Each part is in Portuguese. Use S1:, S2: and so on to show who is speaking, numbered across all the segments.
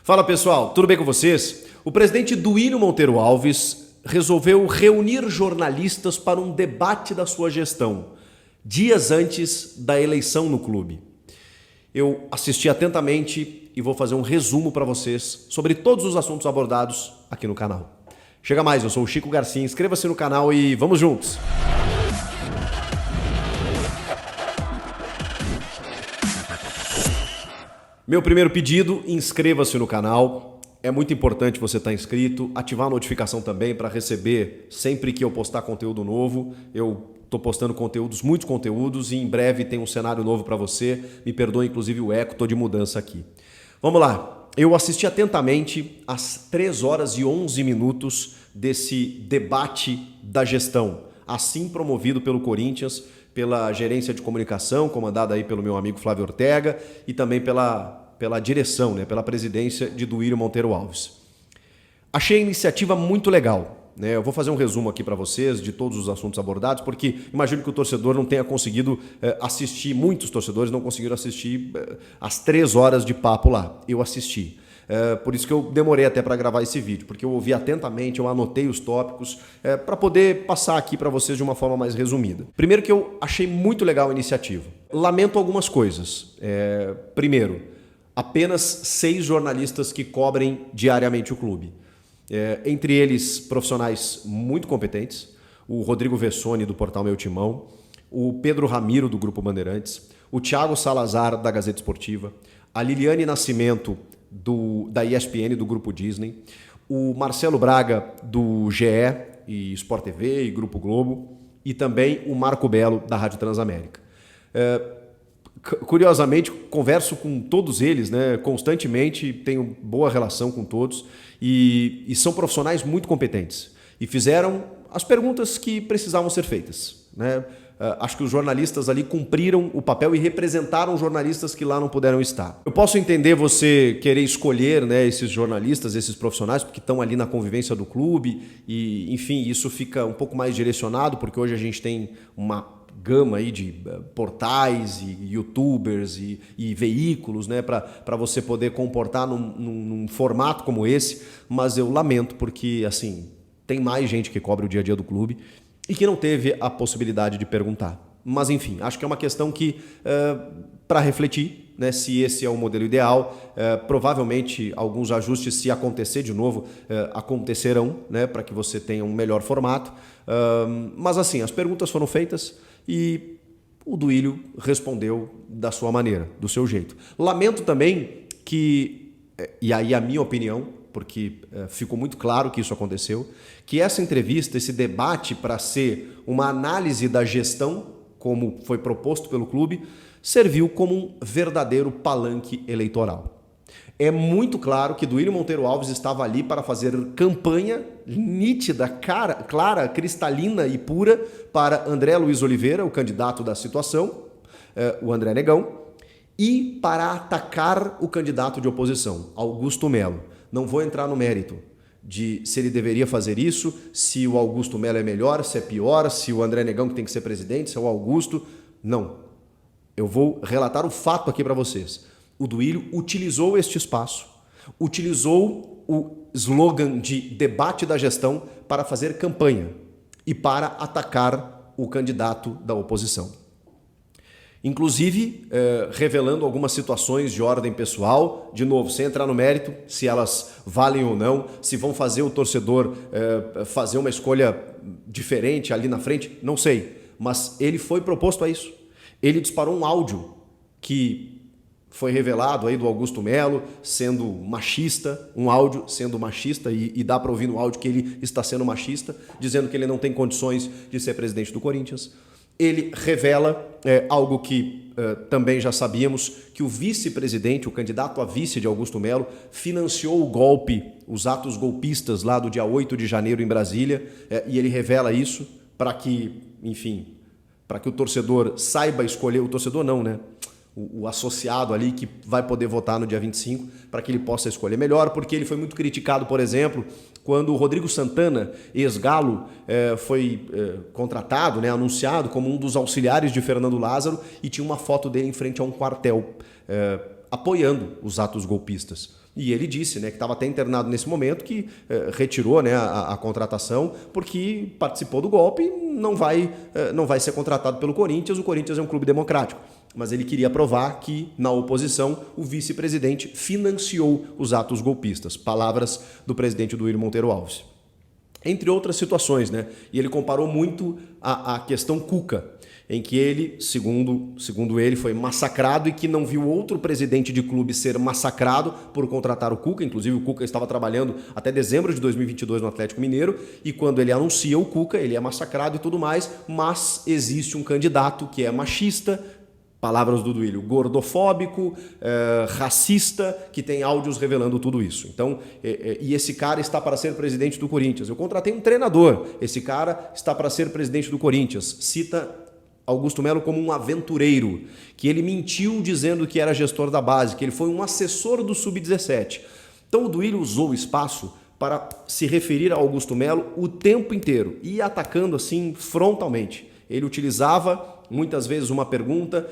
S1: Fala pessoal, tudo bem com vocês? O presidente Duílio Monteiro Alves resolveu reunir jornalistas para um debate da sua gestão, dias antes da eleição no clube. Eu assisti atentamente e vou fazer um resumo para vocês sobre todos os assuntos abordados aqui no canal. Chega mais, eu sou o Chico Garcia, inscreva-se no canal e vamos juntos! Meu primeiro pedido, inscreva-se no canal. É muito importante você estar inscrito, ativar a notificação também para receber sempre que eu postar conteúdo novo. Eu estou postando muitos conteúdos e em breve tem um cenário novo para você. Me perdoe inclusive o eco, estou de mudança aqui. Vamos lá, eu assisti atentamente às 3 horas e 11 minutos desse debate da gestão, assim promovido pelo Corinthians, pela gerência de comunicação, comandada aí pelo meu amigo Flávio Ortega, e também pela direção, pela presidência de Duílio Monteiro Alves. Achei a iniciativa muito legal. Eu vou fazer um resumo aqui para vocês de todos os assuntos abordados, porque imagino que o torcedor não tenha conseguido assistir, muitos torcedores não conseguiram assistir as 3 horas de papo lá. Eu assisti. Por isso que eu demorei até para gravar esse vídeo, porque eu ouvi atentamente, eu anotei os tópicos para poder passar aqui para vocês de uma forma mais resumida. Primeiro que eu achei muito legal a iniciativa. Lamento algumas coisas. Primeiro, apenas 6 jornalistas que cobrem diariamente o clube. Entre eles, profissionais muito competentes, o Rodrigo Vessone, do portal Meu Timão, o Pedro Ramiro, do Grupo Bandeirantes, o Thiago Salazar, da Gazeta Esportiva, a Liliane Nascimento, da ESPN, do Grupo Disney, o Marcelo Braga, do GE e Sport TV e Grupo Globo, e também o Marco Belo, da Rádio Transamérica. Curiosamente, converso com todos eles, constantemente, tenho boa relação com todos e são profissionais muito competentes e fizeram as perguntas que precisavam ser feitas. Acho que os jornalistas ali cumpriram o papel e representaram jornalistas que lá não puderam estar. Eu posso entender você querer escolher esses jornalistas, esses profissionais, porque estão ali na convivência do clube e, enfim, isso fica um pouco mais direcionado, porque hoje a gente tem uma gama aí de portais e youtubers e veículos para você poder comportar num formato como esse, mas eu lamento porque assim tem mais gente que cobre o dia a dia do clube e que não teve a possibilidade de perguntar. Mas enfim, acho que é uma questão que para refletir, se esse é o modelo ideal, provavelmente alguns ajustes, se acontecer de novo, acontecerão, para que você tenha um melhor formato. Mas assim, as perguntas foram feitas e o Duílio respondeu da sua maneira, do seu jeito. Lamento também que, e aí a minha opinião, porque ficou muito claro que isso aconteceu, que essa entrevista, esse debate para ser uma análise da gestão, como foi proposto pelo clube, serviu como um verdadeiro palanque eleitoral. É muito claro que Duílio Monteiro Alves estava ali para fazer campanha nítida, clara, cristalina e pura para André Luiz Oliveira, o candidato da situação, o André Negão, e para atacar o candidato de oposição, Augusto Melo. Não vou entrar no mérito de se ele deveria fazer isso, se o Augusto Melo é melhor, se é pior, se o André Negão que tem que ser presidente, se é o Augusto. Não. Eu vou relatar o fato aqui para vocês. O Duílio utilizou este espaço, utilizou o slogan de debate da gestão para fazer campanha e para atacar o candidato da oposição. Inclusive, revelando algumas situações de ordem pessoal, de novo, sem entrar no mérito, se elas valem ou não, se vão fazer o torcedor fazer uma escolha diferente ali na frente, não sei. Mas ele foi proposto a isso. Ele disparou um áudio que foi revelado aí do Augusto Melo sendo machista, um áudio sendo machista, e dá para ouvir no áudio que ele está sendo machista, dizendo que ele não tem condições de ser presidente do Corinthians. Ele revela algo que também já sabíamos, que o vice-presidente, o candidato a vice de Augusto Melo, financiou o golpe, os atos golpistas lá do dia 8 de janeiro em Brasília, e ele revela isso para que, enfim, para que o torcedor saiba escolher, o torcedor não, o associado ali que vai poder votar no dia 25, para que ele possa escolher melhor, porque ele foi muito criticado, por exemplo, quando o Rodrigo Santana, ex-Galo, foi contratado, anunciado como um dos auxiliares de Fernando Lázaro, e tinha uma foto dele em frente a um quartel, apoiando os atos golpistas. E ele disse, né, que estava até internado nesse momento, que retirou, né, a contratação porque participou do golpe e não vai ser contratado pelo Corinthians. O Corinthians é um clube democrático. Mas ele queria provar que, na oposição, o vice-presidente financiou os atos golpistas. Palavras do presidente Duílio Monteiro Alves. Entre outras situações, né? E ele comparou muito a questão Cuca, em que ele, segundo ele, foi massacrado e que não viu outro presidente de clube ser massacrado por contratar o Cuca. Inclusive, o Cuca estava trabalhando até dezembro de 2022 no Atlético Mineiro, e quando ele anuncia o Cuca, ele é massacrado e tudo mais, mas existe um candidato que é machista, palavras do Duílio, gordofóbico, racista, que tem áudios revelando tudo isso. Então, e esse cara está para ser presidente do Corinthians. Eu contratei um treinador, esse cara está para ser presidente do Corinthians. Cita Augusto Melo como um aventureiro, que ele mentiu dizendo que era gestor da base, que ele foi um assessor do Sub-17. Então o Duílio usou o espaço para se referir a Augusto Melo o tempo inteiro e atacando assim frontalmente. Ele utilizava muitas vezes uma pergunta,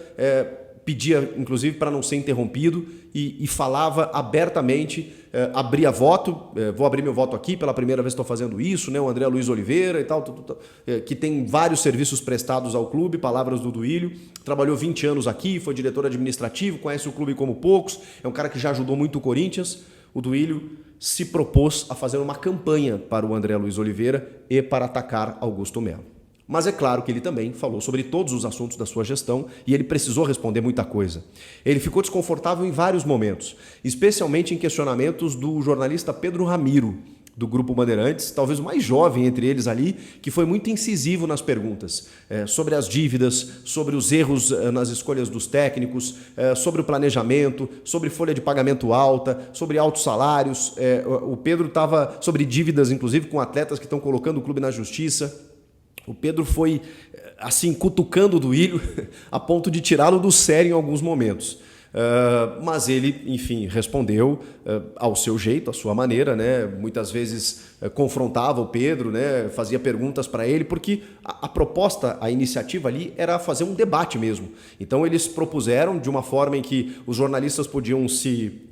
S1: pedia inclusive para não ser interrompido e falava abertamente, abria voto, vou abrir meu voto aqui, pela primeira vez estou fazendo isso, né? O André Luiz Oliveira e tal, que tem vários serviços prestados ao clube, palavras do Duílio, trabalhou 20 anos aqui, foi diretor administrativo, conhece o clube como poucos, é um cara que já ajudou muito o Corinthians. O Duílio se propôs a fazer uma campanha para o André Luiz Oliveira e para atacar Augusto Melo. Mas é claro que ele também falou sobre todos os assuntos da sua gestão e ele precisou responder muita coisa. Ele ficou desconfortável em vários momentos, especialmente em questionamentos do jornalista Pedro Ramiro, do Grupo Bandeirantes, talvez o mais jovem entre eles ali, que foi muito incisivo nas perguntas sobre as dívidas, sobre os erros nas escolhas dos técnicos, sobre o planejamento, sobre folha de pagamento alta, sobre altos salários. O Pedro estava sobre dívidas, inclusive, com atletas que estão colocando o clube na justiça. O Pedro foi, assim, cutucando o Duílio a ponto de tirá-lo do sério em alguns momentos. Mas ele, enfim, respondeu ao seu jeito, à sua maneira, né? Muitas vezes confrontava o Pedro, né? Fazia perguntas para ele, porque a proposta, a iniciativa ali era fazer um debate mesmo. Então eles propuseram de uma forma em que os jornalistas podiam se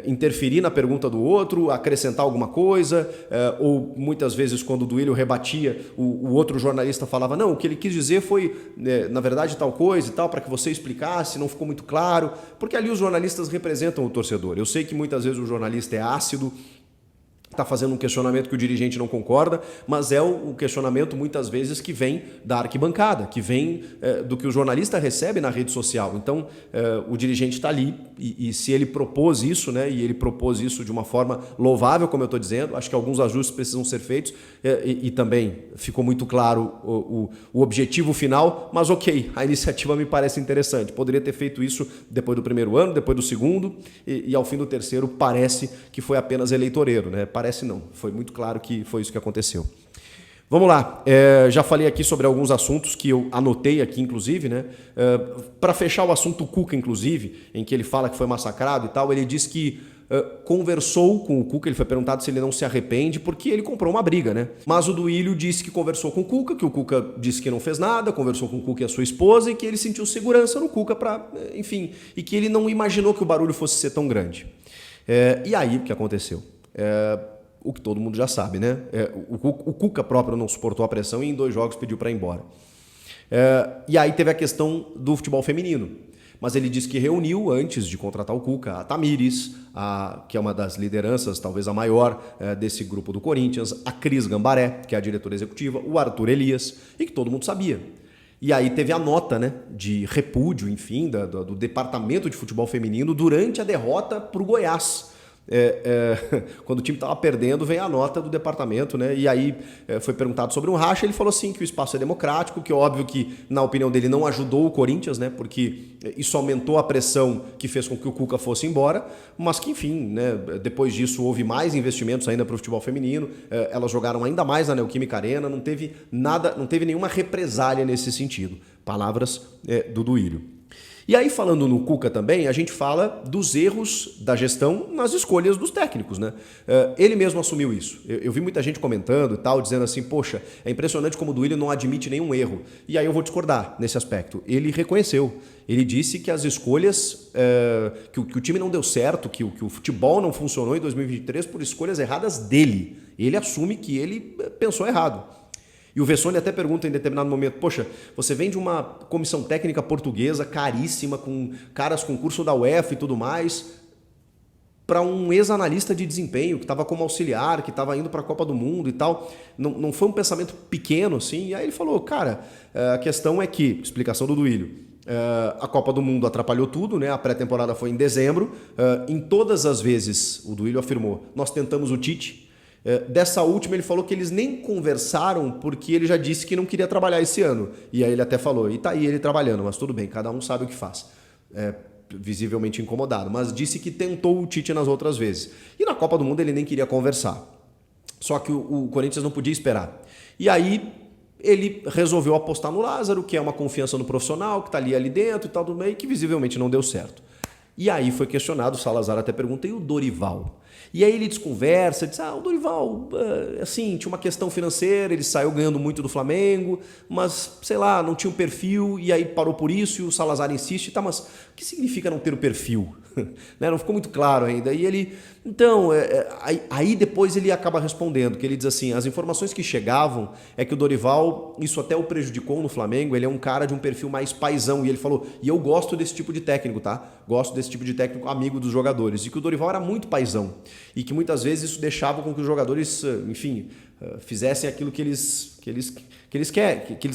S1: interferir na pergunta do outro, acrescentar alguma coisa, ou muitas vezes quando o Duílio rebatia, o outro jornalista falava, não, o que ele quis dizer foi, na verdade, tal coisa e tal, para que você explicasse, não ficou muito claro. Porque ali os jornalistas representam o torcedor. Eu sei que muitas vezes o jornalista é ácido, está fazendo um questionamento que o dirigente não concorda, mas é o questionamento muitas vezes que vem da arquibancada, que vem do que o jornalista recebe na rede social. Então o dirigente está ali e se ele propôs isso, né, e ele propôs isso de uma forma louvável, como eu estou dizendo, acho que alguns ajustes precisam ser feitos e também ficou muito claro o objetivo final, mas ok, a iniciativa me parece interessante. Poderia ter feito isso depois do primeiro ano, depois do segundo e ao fim do terceiro parece que foi apenas eleitoreiro, né? Parece não, foi muito claro que foi isso que aconteceu. Vamos lá, já falei aqui sobre alguns assuntos que eu anotei aqui, inclusive, né? Para fechar o assunto Cuca, inclusive, em que ele fala que foi massacrado e tal, ele diz que conversou com o Cuca, ele foi perguntado se ele não se arrepende, porque ele comprou uma briga, né? Mas o Duílio disse que conversou com o Cuca, que o Cuca disse que não fez nada, conversou com o Cuca e a sua esposa, e que ele sentiu segurança no Cuca para, enfim, e que ele não imaginou que o barulho fosse ser tão grande. E aí, o que aconteceu? O que todo mundo já sabe, né? O Cuca próprio não suportou a pressão e em 2 jogos pediu para ir embora. E aí teve a questão do futebol feminino. Mas ele disse que reuniu, antes de contratar o Cuca, a Tamires, que é uma das lideranças, talvez a maior, desse grupo do Corinthians, a Cris Gambaré, que é a diretora executiva, o Arthur Elias, e que todo mundo sabia. E aí teve a nota, né, de repúdio, enfim, do departamento de futebol feminino durante a derrota para o Goiás. Quando o time estava perdendo, vem a nota do departamento, né? E aí foi perguntado sobre um racha, ele falou assim que o espaço é democrático, que óbvio que, na opinião dele, não ajudou o Corinthians, né? Porque isso aumentou a pressão que fez com que o Cuca fosse embora, mas que, enfim, né? Depois disso houve mais investimentos ainda para o futebol feminino, elas jogaram ainda mais na Neoquímica Arena, não teve nada, não teve nenhuma represália nesse sentido. Palavras do Duílio. E aí, falando no Cuca também, a gente fala dos erros da gestão nas escolhas dos técnicos, né? Ele mesmo assumiu isso. Eu vi muita gente comentando e tal, dizendo assim, poxa, é impressionante como o Duílio não admite nenhum erro. E aí eu vou discordar nesse aspecto. Ele reconheceu. Ele disse que as escolhas, que o time não deu certo, que o futebol não funcionou em 2023 por escolhas erradas dele. Ele assume que ele pensou errado. E o Vessone até pergunta em determinado momento, poxa, você vem de uma comissão técnica portuguesa caríssima, com caras com curso da UEFA e tudo mais, para um ex-analista de desempenho, que estava como auxiliar, que estava indo para a Copa do Mundo e tal. Não foi um pensamento pequeno assim. E aí ele falou, cara, a questão é que, explicação do Duílio, a Copa do Mundo atrapalhou tudo, né? A pré-temporada foi em dezembro. Em todas as vezes, o Duílio afirmou, nós tentamos o Tite. Dessa última ele falou que eles nem conversaram porque ele já disse que não queria trabalhar esse ano. E aí ele até falou, e tá aí ele trabalhando, mas tudo bem, cada um sabe o que faz. Visivelmente incomodado, mas disse que tentou o Tite nas outras vezes. E na Copa do Mundo ele nem queria conversar. Só que o Corinthians não podia esperar. E aí ele resolveu apostar no Lázaro, que é uma confiança no profissional, que está ali dentro e tal, do meio, que visivelmente não deu certo. E aí foi questionado, o Salazar até pergunta, e o Dorival? E aí ele desconversa, diz, o Dorival, assim, tinha uma questão financeira, ele saiu ganhando muito do Flamengo, mas, sei lá, não tinha um perfil, e aí parou por isso, e o Salazar insiste, tá, mas o que significa não ter o perfil? Né? Não ficou muito claro ainda. E ele, então, aí depois ele acaba respondendo, que ele diz assim, as informações que chegavam é que o Dorival, isso até o prejudicou no Flamengo, ele é um cara de um perfil mais paizão, e ele falou, e eu gosto desse tipo de técnico, tá? Gosto desse tipo de técnico amigo dos jogadores, e que o Dorival era muito paizão, e que muitas vezes isso deixava com que os jogadores, enfim, fizessem aquilo que eles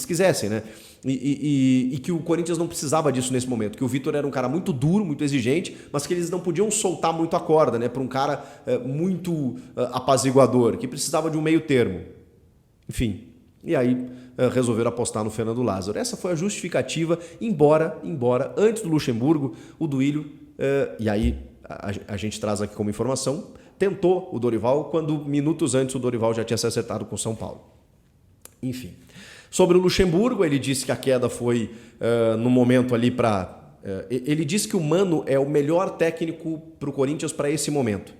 S1: quisessem, né? E que o Corinthians não precisava disso nesse momento, que o Vitor era um cara muito duro, muito exigente, mas que eles não podiam soltar muito a corda, né? Para um cara muito apaziguador, que precisava de um meio termo. Enfim, e aí resolveram apostar no Fernando Lázaro. Essa foi a justificativa, embora antes do Luxemburgo, o Duílio, e aí a gente traz aqui como informação, tentou o Dorival quando minutos antes o Dorival já tinha se acertado com o São Paulo. Enfim. Sobre o Luxemburgo, ele disse que a queda foi no momento ali para... ele disse que o Mano é o melhor técnico para o Corinthians para esse momento.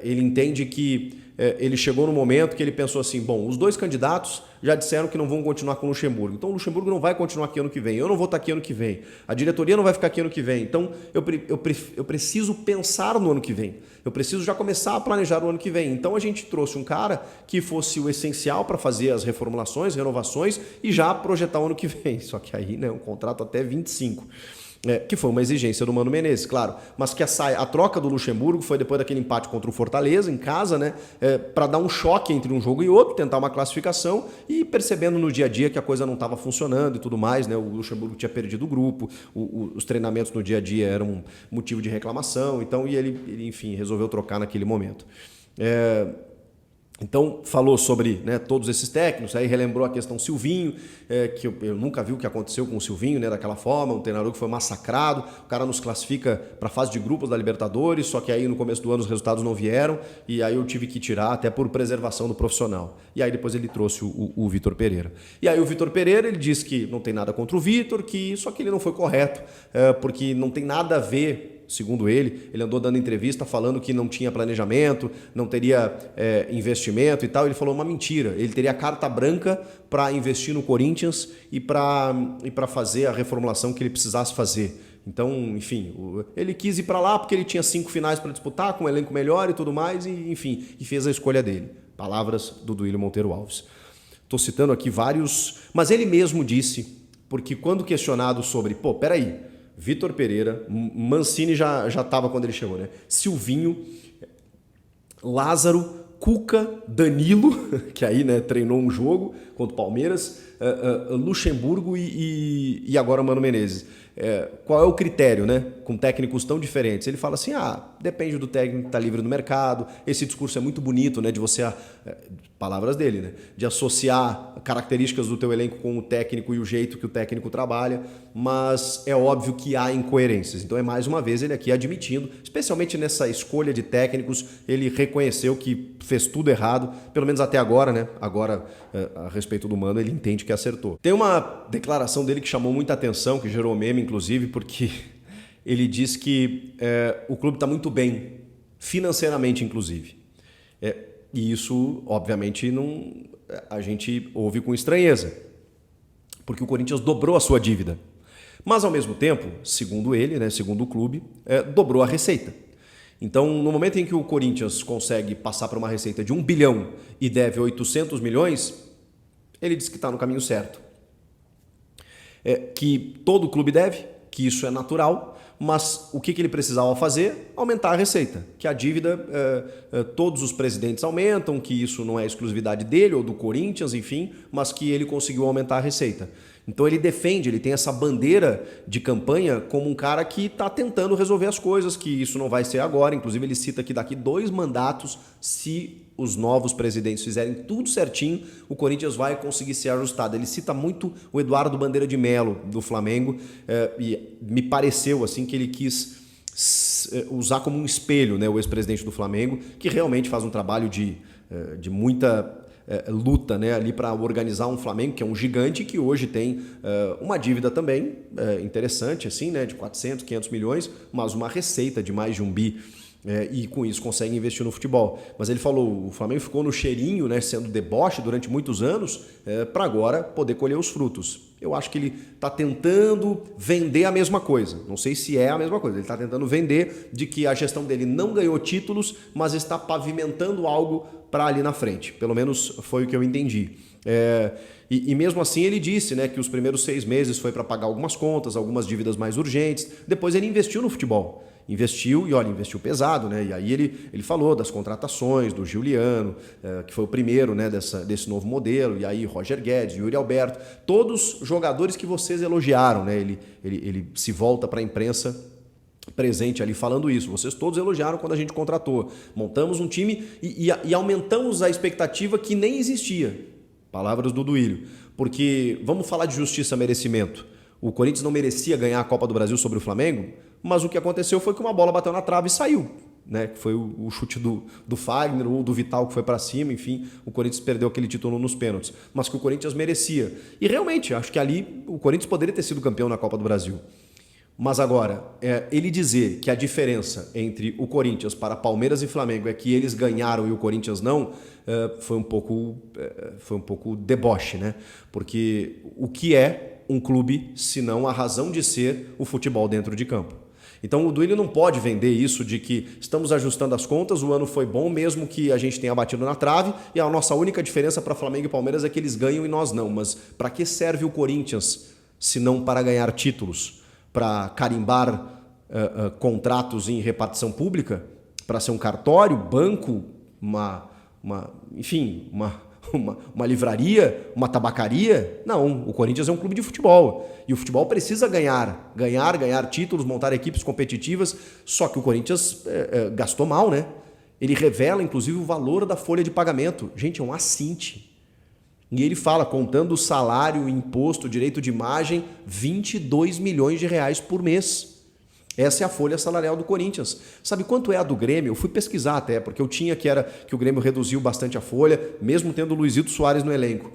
S1: Ele entende que ele chegou no momento que ele pensou assim, bom, os dois candidatos já disseram que não vão continuar com o Luxemburgo, então o Luxemburgo não vai continuar aqui ano que vem, eu não vou estar aqui ano que vem, a diretoria não vai ficar aqui ano que vem, então eu preciso pensar no ano que vem, eu preciso já começar a planejar o ano que vem. Então a gente trouxe um cara que fosse o essencial para fazer as reformulações, renovações e já projetar o ano que vem, só que aí, né, um contrato até 25. Que foi uma exigência do Mano Menezes, claro, mas que a troca do Luxemburgo foi depois daquele empate contra o Fortaleza em casa, né, para dar um choque entre um jogo e outro, tentar uma classificação e percebendo no dia a dia que a coisa não estava funcionando e tudo mais, né, o Luxemburgo tinha perdido o grupo, os treinamentos no dia a dia eram um motivo de reclamação, então e ele enfim, resolveu trocar naquele momento. Então, falou sobre, né, todos esses técnicos, aí relembrou a questão Silvinho, que eu nunca vi o que aconteceu com o Silvinho, né, daquela forma, um treinador que foi massacrado, o cara nos classifica para a fase de grupos da Libertadores, só que aí no começo do ano os resultados não vieram, e aí eu tive que tirar até por preservação do profissional. E aí depois ele trouxe o Vitor Pereira. E aí o Vitor Pereira, ele disse que não tem nada contra o Vitor, só que ele não foi correto, porque não tem nada a ver. Segundo ele andou dando entrevista falando que não tinha planejamento, não teria investimento e tal. Ele falou uma mentira. Ele teria carta branca para investir no Corinthians e para fazer a reformulação que ele precisasse fazer. Então, enfim, ele quis ir para lá porque ele tinha 5 finais para disputar, com um elenco melhor e tudo mais, e enfim, e fez a escolha dele. Palavras do Duílio Monteiro Alves. Estou citando aqui vários, mas ele mesmo disse, porque quando questionado sobre, peraí, Vitor Pereira, Mancini já estava quando ele chegou, né? Silvinho, Lázaro, Cuca, Danilo, que aí, né, treinou um jogo contra o Palmeiras, Luxemburgo e agora Mano Menezes. Qual é o critério, né, com técnicos tão diferentes? Ele fala assim, depende do técnico que está livre no mercado, esse discurso é muito bonito, né, de você, palavras dele, né, de associar características do teu elenco com o técnico e o jeito que o técnico trabalha, mas é óbvio que há incoerências. Então mais uma vez ele aqui admitindo, especialmente nessa escolha de técnicos, ele reconheceu que fez tudo errado, pelo menos até agora, né, agora a respeito do Mano, ele entende que acertou. Tem uma declaração dele que chamou muita atenção, que gerou meme, inclusive, porque ele diz que o clube está muito bem, financeiramente, inclusive. E isso, obviamente, a gente ouve com estranheza, porque o Corinthians dobrou a sua dívida. Mas, ao mesmo tempo, segundo ele, né, segundo o clube, dobrou a receita. Então, no momento em que o Corinthians consegue passar para uma receita de 1 bilhão e deve 800 milhões, ele diz que está no caminho certo. Que todo clube deve, que isso é natural, mas o que ele precisava fazer? Aumentar a receita. Que a dívida, todos os presidentes aumentam, que isso não é exclusividade dele ou do Corinthians, enfim, mas que ele conseguiu aumentar a receita. Então ele defende, ele tem essa bandeira de campanha como um cara que está tentando resolver as coisas, que isso não vai ser agora. Inclusive ele cita que daqui 2 mandatos, se os novos presidentes fizerem tudo certinho, o Corinthians vai conseguir ser ajustado. Ele cita muito o Eduardo Bandeira de Mello, do Flamengo, e me pareceu assim que ele quis usar como um espelho, né, o ex-presidente do Flamengo, que realmente faz um trabalho de muita luta, né, ali para organizar um Flamengo que é um gigante, que hoje tem uma dívida também interessante, assim, né, de 400, 500 milhões, mas uma receita de mais de 1 bi. E com isso consegue investir no futebol. Mas ele falou, o Flamengo ficou no cheirinho, né, sendo deboche durante muitos anos, para agora poder colher os frutos. Eu acho que ele está tentando vender a mesma coisa. Não sei se é a mesma coisa. Ele está tentando vender de que a gestão dele não ganhou títulos, mas está pavimentando algo para ali na frente. Pelo menos foi o que eu entendi. E mesmo assim ele disse, né, que os primeiros 6 meses foi para pagar algumas contas, algumas dívidas mais urgentes. Depois ele investiu no futebol. Investiu e, olha, investiu pesado, né? E aí ele falou das contratações do Giuliano, que foi o primeiro, né, desse novo modelo, e aí Roger Guedes, Yuri Alberto, todos jogadores que vocês elogiaram, né? Ele se volta para a imprensa presente ali falando isso. Vocês todos elogiaram quando a gente contratou. Montamos um time e aumentamos a expectativa que nem existia. Palavras do Duílio. Porque, vamos falar de justiça e merecimento. O Corinthians não merecia ganhar a Copa do Brasil sobre o Flamengo, mas o que aconteceu foi que uma bola bateu na trave e saiu, né? Que foi o chute do Fagner ou do Vital que foi para cima, enfim, o Corinthians perdeu aquele título nos pênaltis, mas que o Corinthians merecia. E realmente, acho que ali o Corinthians poderia ter sido campeão na Copa do Brasil. Mas agora, ele dizer que a diferença entre o Corinthians para Palmeiras e Flamengo é que eles ganharam e o Corinthians não, foi um pouco deboche, né? Porque o que é um clube, se não a razão de ser o futebol dentro de campo? Então o Duílio não pode vender isso de que estamos ajustando as contas, o ano foi bom mesmo que a gente tenha batido na trave e a nossa única diferença para Flamengo e Palmeiras é que eles ganham e nós não. Mas para que serve o Corinthians se não para ganhar títulos? Para carimbar contratos em repartição pública? Para ser um cartório, banco, enfim, uma livraria, uma tabacaria? Não, o Corinthians é um clube de futebol. E o futebol precisa ganhar títulos, montar equipes competitivas, só que o Corinthians gastou mal, né? Ele revela, inclusive, o valor da folha de pagamento. Gente, é um assinte. E ele fala, contando o salário, imposto, direito de imagem, 22 milhões de reais por mês. Essa é a folha salarial do Corinthians. Sabe quanto é a do Grêmio? Eu fui pesquisar até, porque eu tinha que o Grêmio reduziu bastante a folha, mesmo tendo o Luizito Soares no elenco.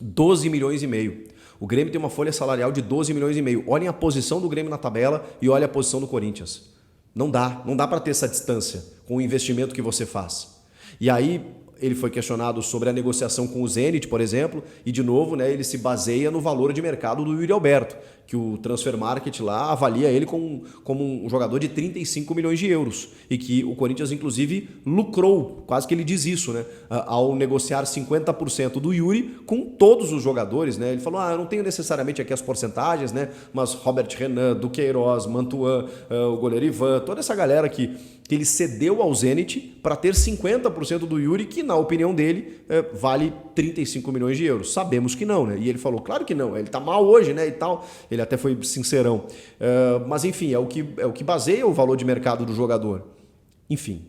S1: 12 milhões e meio. O Grêmio tem uma folha salarial de 12 milhões e meio. Olhem a posição do Grêmio na tabela e olhem a posição do Corinthians. Não dá para ter essa distância com o investimento que você faz. E aí ele foi questionado sobre a negociação com o Zenit, por exemplo, e de novo, né, ele se baseia no valor de mercado do Yuri Alberto, que o Transfer Market lá avalia ele como um jogador de 35 milhões de euros e que o Corinthians, inclusive, lucrou, quase que ele diz isso, né, ao negociar 50% do Yuri com todos os jogadores, né? Ele falou, eu não tenho necessariamente aqui as porcentagens, né, mas Robert Renan, Duqueiroz, Mantuan, o goleiro Ivan, toda essa galera que ele cedeu ao Zenit para ter 50% do Yuri, que na opinião dele vale 35 milhões de euros. Sabemos que não, né? E ele falou, claro que não, ele tá mal hoje, né, e tal. Ele até foi sincerão. Mas enfim, é o que baseia o valor de mercado do jogador. Enfim,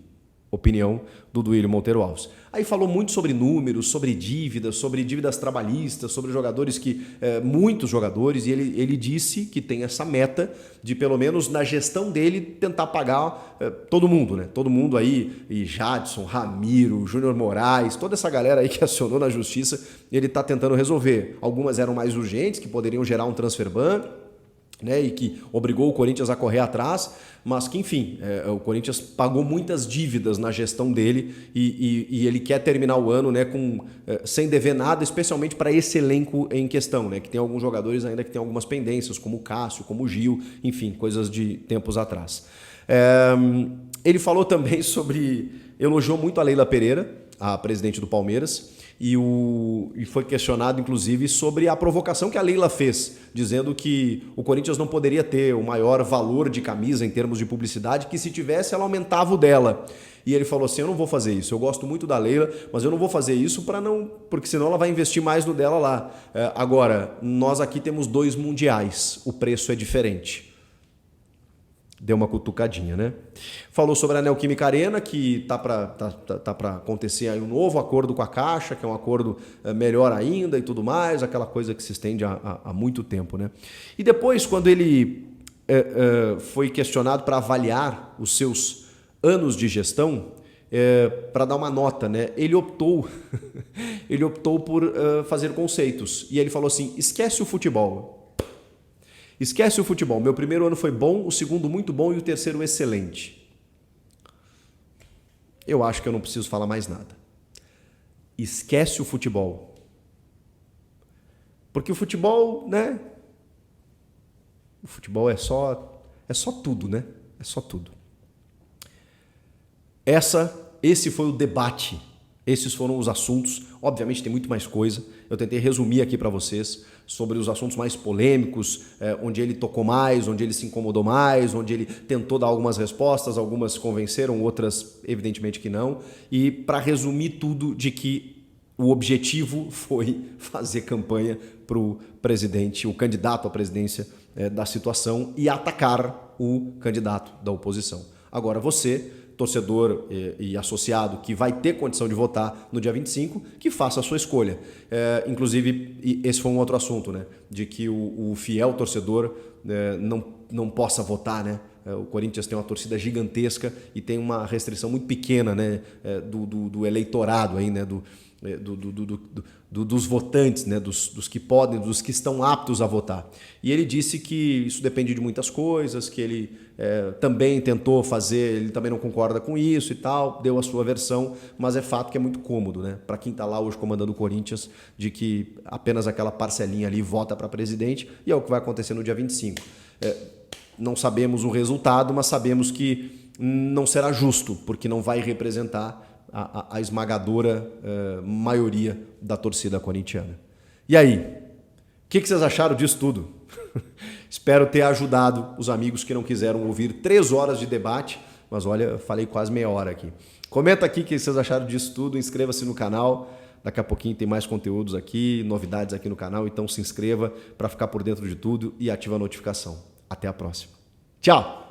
S1: Opinião do Duílio Monteiro Alves. Aí falou muito sobre números, sobre dívidas trabalhistas, sobre jogadores muitos jogadores, e ele disse que tem essa meta de, pelo menos na gestão dele, tentar pagar todo mundo, né? Todo mundo aí, e Jadson, Ramiro, Júnior Moraes, toda essa galera aí que acionou na justiça, ele está tentando resolver. Algumas eram mais urgentes, que poderiam gerar um transfer ban, né, e que obrigou o Corinthians a correr atrás, mas que, enfim, o Corinthians pagou muitas dívidas na gestão dele e ele quer terminar o ano, né, sem dever nada, especialmente para esse elenco em questão, né, que tem alguns jogadores ainda que tem algumas pendências, como o Cássio, como o Gil, enfim, coisas de tempos atrás. Ele falou também elogiou muito a Leila Pereira, a presidente do Palmeiras, e foi questionado, inclusive, sobre a provocação que a Leila fez, dizendo que o Corinthians não poderia ter o maior valor de camisa em termos de publicidade, que se tivesse, ela aumentava o dela. E ele falou assim, eu não vou fazer isso, eu gosto muito da Leila, mas eu não vou fazer isso porque senão ela vai investir mais no dela lá. Agora, nós aqui temos 2 mundiais, o preço é diferente. Deu uma cutucadinha, né? Falou sobre a Neoquímica Arena, que tá para acontecer aí um novo acordo com a Caixa, que é um acordo melhor ainda e tudo mais, aquela coisa que se estende há muito tempo, né? E depois, quando ele foi questionado para avaliar os seus anos de gestão, para dar uma nota, né? Ele optou por fazer conceitos. E ele falou assim, esquece o futebol. Esquece o futebol. Meu primeiro ano foi bom, o segundo muito bom e o terceiro excelente. Eu acho que eu não preciso falar mais nada. Esquece o futebol. Porque o futebol, né? O futebol é só tudo, né? É só tudo. Esse foi o debate. Esses foram os assuntos. Obviamente tem muito mais coisa. Eu tentei resumir aqui para vocês sobre os assuntos mais polêmicos, onde ele tocou mais, onde ele se incomodou mais, onde ele tentou dar algumas respostas, algumas convenceram, outras evidentemente que não. E para resumir tudo, de que o objetivo foi fazer campanha para o presidente, o candidato à presidência da situação e atacar o candidato da oposição. Agora você, torcedor e associado que vai ter condição de votar no dia 25, que faça a sua escolha. Inclusive, esse foi um outro assunto, né? De que o fiel torcedor não possa votar, né? O Corinthians tem uma torcida gigantesca e tem uma restrição muito pequena, né? Do eleitorado aí, né? Dos votantes, né? dos que podem, dos que estão aptos a votar. E ele disse que isso depende de muitas coisas, que ele também tentou fazer, ele também não concorda com isso e tal, deu a sua versão, mas é fato que é muito cômodo, né? Para quem está lá hoje comandando o Corinthians, de que apenas aquela parcelinha ali vota para presidente, e é o que vai acontecer no dia 25. Não sabemos o resultado, mas sabemos que não será justo, porque não vai representar a esmagadora maioria da torcida corintiana. E aí? O que vocês acharam disso tudo? Espero ter ajudado os amigos que não quiseram ouvir 3 horas de debate, mas olha, falei quase meia hora aqui. Comenta aqui o que vocês acharam disso tudo, inscreva-se no canal, daqui a pouquinho tem mais conteúdos aqui, novidades aqui no canal, então se inscreva para ficar por dentro de tudo e ativa a notificação. Até a próxima. Tchau!